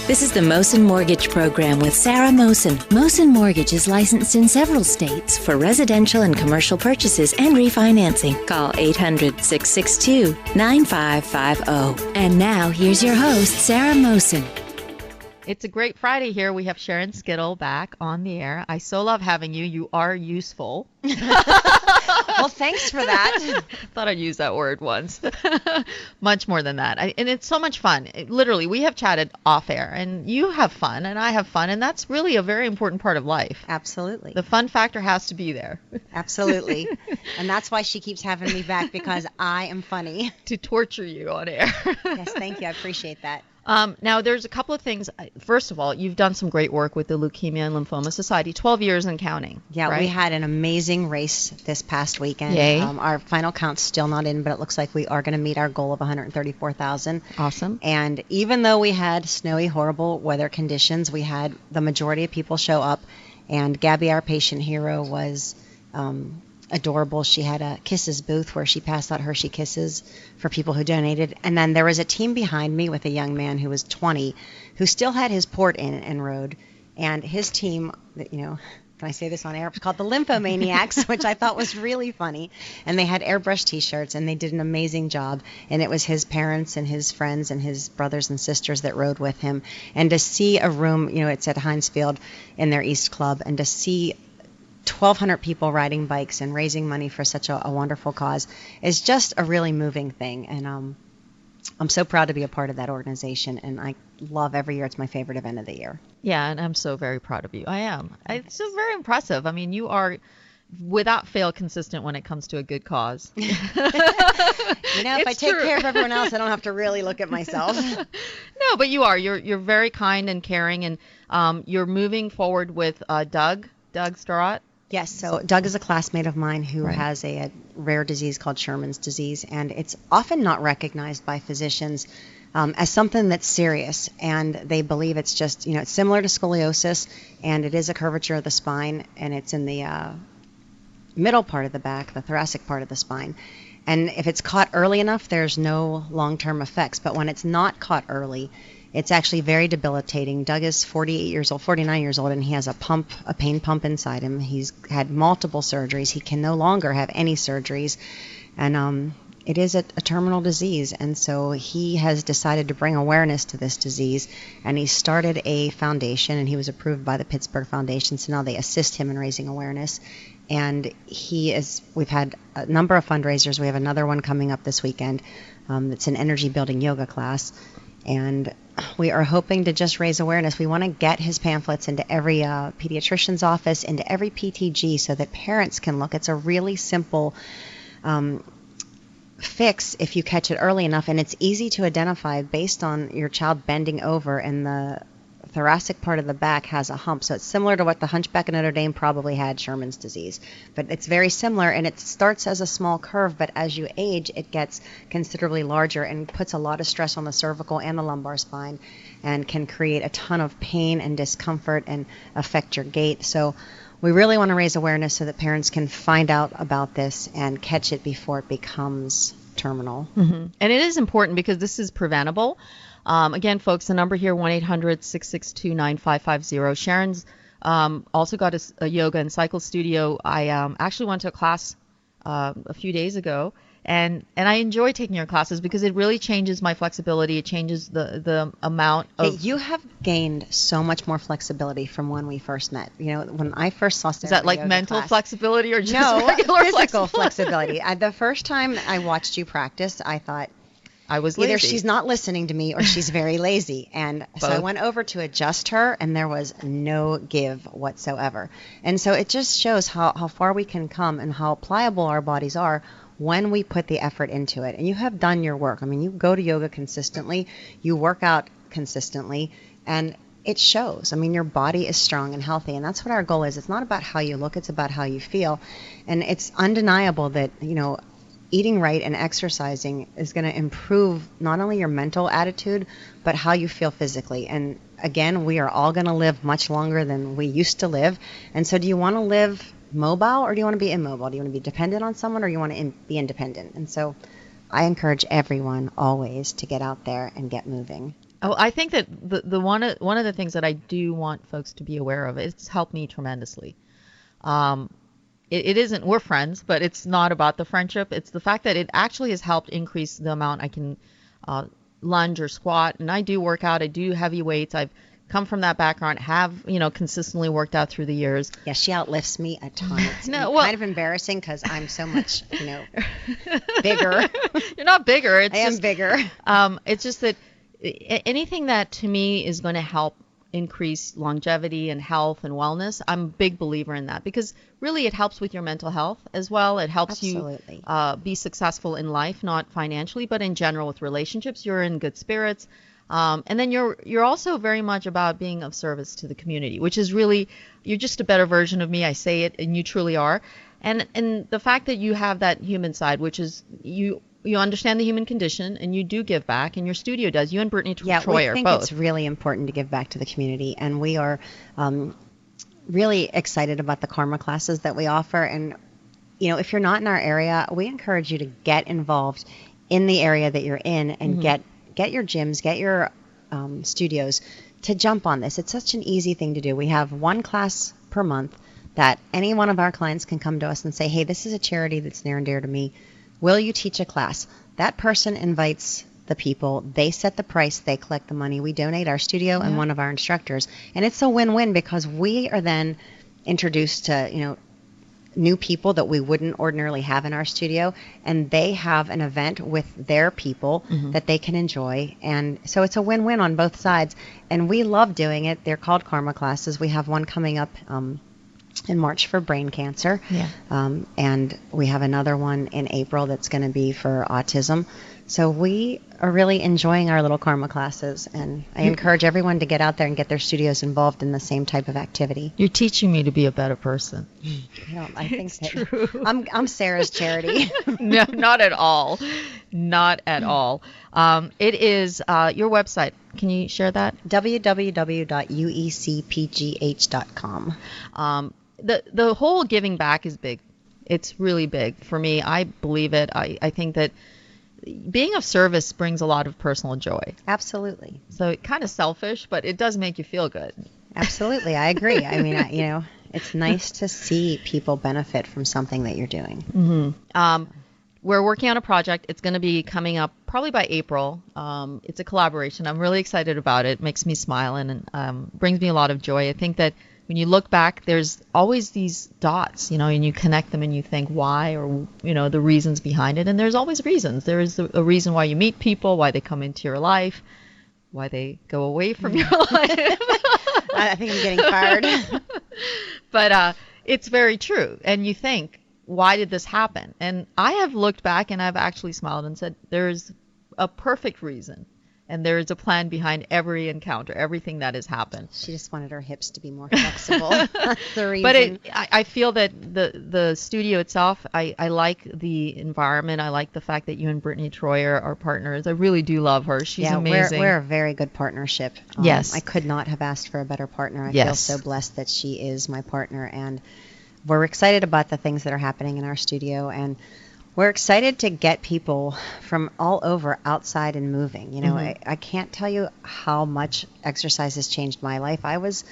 This is the Mosen Mortgage Program with Sarah Mosen. Mosen Mortgage is licensed in several states for residential and commercial purchases and refinancing. Call 800-662-9550. And now, here's your host, Sarah Mosen. It's a great Friday here. We have Sharon Skittle back on the air. I so love having you. You are useful. Well, thanks for that. Thought I'd use that word once. Much more than that. And it's so much fun. Literally, we have chatted off air, and you have fun, and I have fun, and that's really a very important part of life. Absolutely. The fun factor has to be there. Absolutely. And that's why she keeps having me back, because I am funny. To torture you on air. Yes, thank you. I appreciate that. Now, there's a couple of things. First of all, you've done some great work with the Leukemia and Lymphoma Society, 12 years and counting. Yeah, right? We had an amazing race this past weekend. Yay. Our final count's still not in, but it looks like we are going to meet our goal of 134,000. Awesome. And even though we had snowy, horrible weather conditions, we had the majority of people show up. And Gabby, our patient hero, was adorable. She had a Kisses booth where she passed out Hershey Kisses for people who donated. And then there was a team behind me with a young man who was 20 who still had his port in and rode. And his team, you know, can I say this on air? It's called the Lymphomaniacs, which I thought was really funny. And they had airbrush T-shirts, and they did an amazing job. And it was his parents and his friends and his brothers and sisters that rode with him. And to see a room, you know, it's at Heinz Field in their East Club, and to see 1,200 people riding bikes and raising money for such a wonderful cause is just a really moving thing. And I'm so proud to be a part of that organization, and I love every year. It's my favorite event of the year. Yeah, and I'm so very proud of you. I am. It's just very impressive. I mean, you are without fail consistent when it comes to a good cause. You know, if I take care of everyone else, I don't have to really look at myself. No, but you are. You're very kind and caring, and you're moving forward with Doug Starrott. Yes, so Doug is a classmate of mine who has a rare disease called Sherman's disease, and it's often not recognized by physicians as something that's serious, and they believe it's just, you know, it's similar to scoliosis, and it is a curvature of the spine, and it's in the middle part of the back, the thoracic part of the spine. And if it's caught early enough, there's no long-term effects, but when it's not caught early, it's actually very debilitating. Doug is 49 years old, and he has a pain pump inside him. He's had multiple surgeries. He can no longer have any surgeries, and it is a terminal disease. And so he has decided to bring awareness to this disease, and he started a foundation, and he was approved by the Pittsburgh Foundation, so now they assist him in raising awareness. And we've had a number of fundraisers. We have another one coming up this weekend. It's an energy building yoga class. And we are hoping to just raise awareness. We want to get his pamphlets into every pediatrician's office, into every PTG, so that parents can look. It's a really simple fix if you catch it early enough, and it's easy to identify based on your child bending over, and the thoracic part of the back has a hump. So it's similar to what the Hunchback of Notre Dame probably had, Sherman's disease. But it's very similar, and it starts as a small curve, but as you age, it gets considerably larger and puts a lot of stress on the cervical and the lumbar spine, and can create a ton of pain and discomfort and affect your gait. So we really want to raise awareness so that parents can find out about this and catch it before it becomes terminal. Mm-hmm. And it is important because this is preventable. Again, folks, the number here, 1-800-662-9550. Sharon's also got a yoga and cycle studio. I actually went to a class a few days ago, and I enjoy taking your classes because it really changes my flexibility. It changes the amount of... You have gained so much more flexibility from when we first met. You know, when I first saw Sarah, is that like mental flexibility or just regular physical flexibility? The first time I watched you practice, I thought, I was lazy. Either she's not listening to me or she's very lazy. And so I went over to adjust her, and there was no give whatsoever. And so it just shows how far we can come and how pliable our bodies are when we put the effort into it. And you have done your work. I mean, you go to yoga consistently, you work out consistently, and it shows. I mean, your body is strong and healthy, and that's what our goal is. It's not about how you look, it's about how you feel. And it's undeniable that, you know, eating right and exercising is going to improve not only your mental attitude, but how you feel physically. And again, we are all going to live much longer than we used to live. And so do you want to live mobile, or do you want to be immobile? Do you want to be dependent on someone, or you want to be independent? And so I encourage everyone always to get out there and get moving. Oh, I think that the one of the things that I do want folks to be aware of, it's helped me tremendously. Um, it isn't, we're friends, but it's not about the friendship. It's the fact that it actually has helped increase the amount I can uh, lunge or squat. And I do work out. I do heavy weights. I've come from that background, have, consistently worked out through the years. Yeah, she outlifts me a ton. It's No, well, kind of embarrassing because I'm so much, bigger. You're not bigger. It's I am just, bigger. It's just that anything that to me is going to help increase longevity and health and wellness, I'm a big believer in that, because really it helps with your mental health as well. It helps Absolutely. you be successful in life, not financially, but in general with relationships. You're in good spirits. And then you're also very much about being of service to the community, which is really, you're just a better version of me. I say it, and you truly are. And the fact that you have that human side, which is you understand the human condition, and you do give back, and your studio does. You and Brittany Troy are both. Yeah, we think it's really important to give back to the community, and we are really excited about the Karma classes that we offer. And if you're not in our area, we encourage you to get involved in the area that you're in and get your gyms, get your studios to jump on this. It's such an easy thing to do. We have one class per month that any one of our clients can come to us and say, hey, this is a charity that's near and dear to me. Will you teach a class? That person invites the people. They set the price. They collect the money. We donate our studio and one of our instructors. And it's a win-win, because we are then introduced to, new people that we wouldn't ordinarily have in our studio, and they have an event with their people that they can enjoy. And so it's a win-win on both sides, and we love doing it. They're called Karma classes. We have one coming up in March for brain cancer, and we have another one in April that's going to be for autism. So we are really enjoying our little Karma classes, and I encourage everyone to get out there and get their studios involved in the same type of activity. You're teaching me to be a better person. I think that true. I'm Sarah's charity. No, not at all. Not at all. It is your website. Can you share that? www.uecpgh.com. The whole giving back is big. It's really big for me. I believe it. I think that being of service brings a lot of personal joy. Absolutely. So it's kind of selfish, but it does make you feel good. Absolutely. I agree. I mean, it's nice to see people benefit from something that you're doing. We're working on a project. It's going to be coming up probably by April. It's a collaboration. I'm really excited about it. It makes me smile and brings me a lot of joy. I think that when you look back, there's always these dots, and you connect them and you think why, or, the reasons behind it. And there's always reasons. There is a reason why you meet people, why they come into your life, why they go away from your life. I think I'm getting fired. But it's very true. And you think, why did this happen? And I have looked back and I've actually smiled and said, there's a perfect reason. And there is a plan behind every encounter, everything that has happened. She just wanted her hips to be more flexible. That's the reason. But I feel that the studio itself, I like the environment. I like the fact that you and Brittany Troy are partners. I really do love her. She's amazing. We're a very good partnership. Yes. I could not have asked for a better partner. I feel so blessed that she is my partner. And we're excited about the things that are happening in our studio. And we're excited to get people from all over outside and moving. I can't tell you how much exercise has changed my life. I was,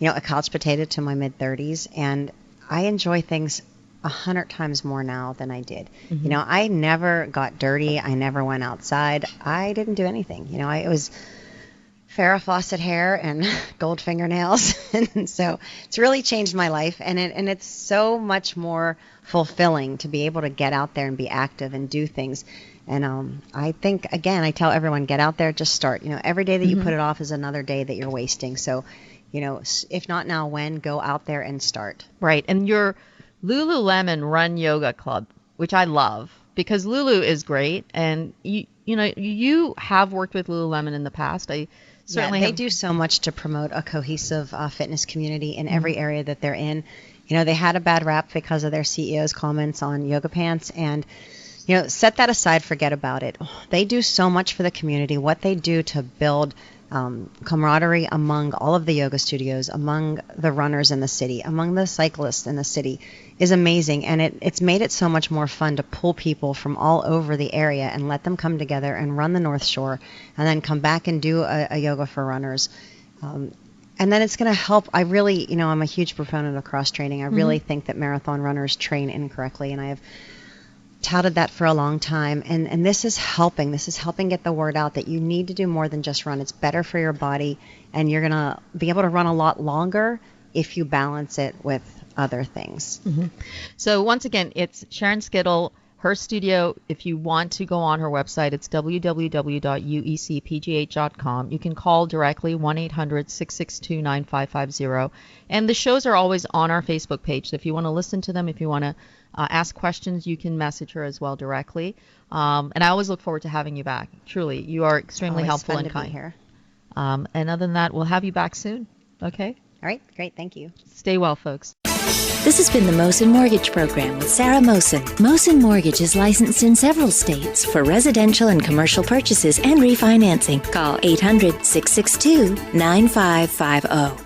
a couch potato to my mid-30s, and I enjoy things 100 times more now than I did. I never got dirty. I never went outside. I didn't do anything. It was Farrah Fawcett hair and gold fingernails. And so it's really changed my life. And it's so much more fulfilling to be able to get out there and be active and do things. And I think, again, I tell everyone, get out there, just start. Every day that you put it off is another day that you're wasting. So, if not now, when? Go out there and start. Right. And your Lululemon Run Yoga Club, which I love, because Lulu is great. And, you have worked with Lululemon in the past. Certainly they do so much to promote a cohesive fitness community in every area that they're in. They had a bad rap because of their CEO's comments on yoga pants, and set that aside, forget about it. They do so much for the community. What they do to build camaraderie among all of the yoga studios, among the runners in the city, among the cyclists in the city is amazing. And it's made it so much more fun to pull people from all over the area and let them come together and run the North Shore and then come back and do a yoga for runners. And then it's going to help. I really, I'm a huge proponent of cross training. I really think that marathon runners train incorrectly, and I have touted that for a long time, and this is helping get the word out that you need to do more than just run. It's better for your body, and you're going to be able to run a lot longer if you balance it with other things. So once again, it's Sharon Skittle, her studio. If you want to go on her website, it's www.uecpgh.com. You can call directly 1-800-662-9550, and the shows are always on our Facebook page, so if you want to listen to them, if you want to ask questions, you can message her as well directly. And I always look forward to having you back. Truly, you are extremely helpful and kind. Here. And other than that, we'll have you back soon. Okay? All right. Great. Thank you. Stay well, folks. This has been the Mosen Mortgage Program with Sarah Mosen. Mosen Mortgage is licensed in several states for residential and commercial purchases and refinancing. Call 800-662-9550.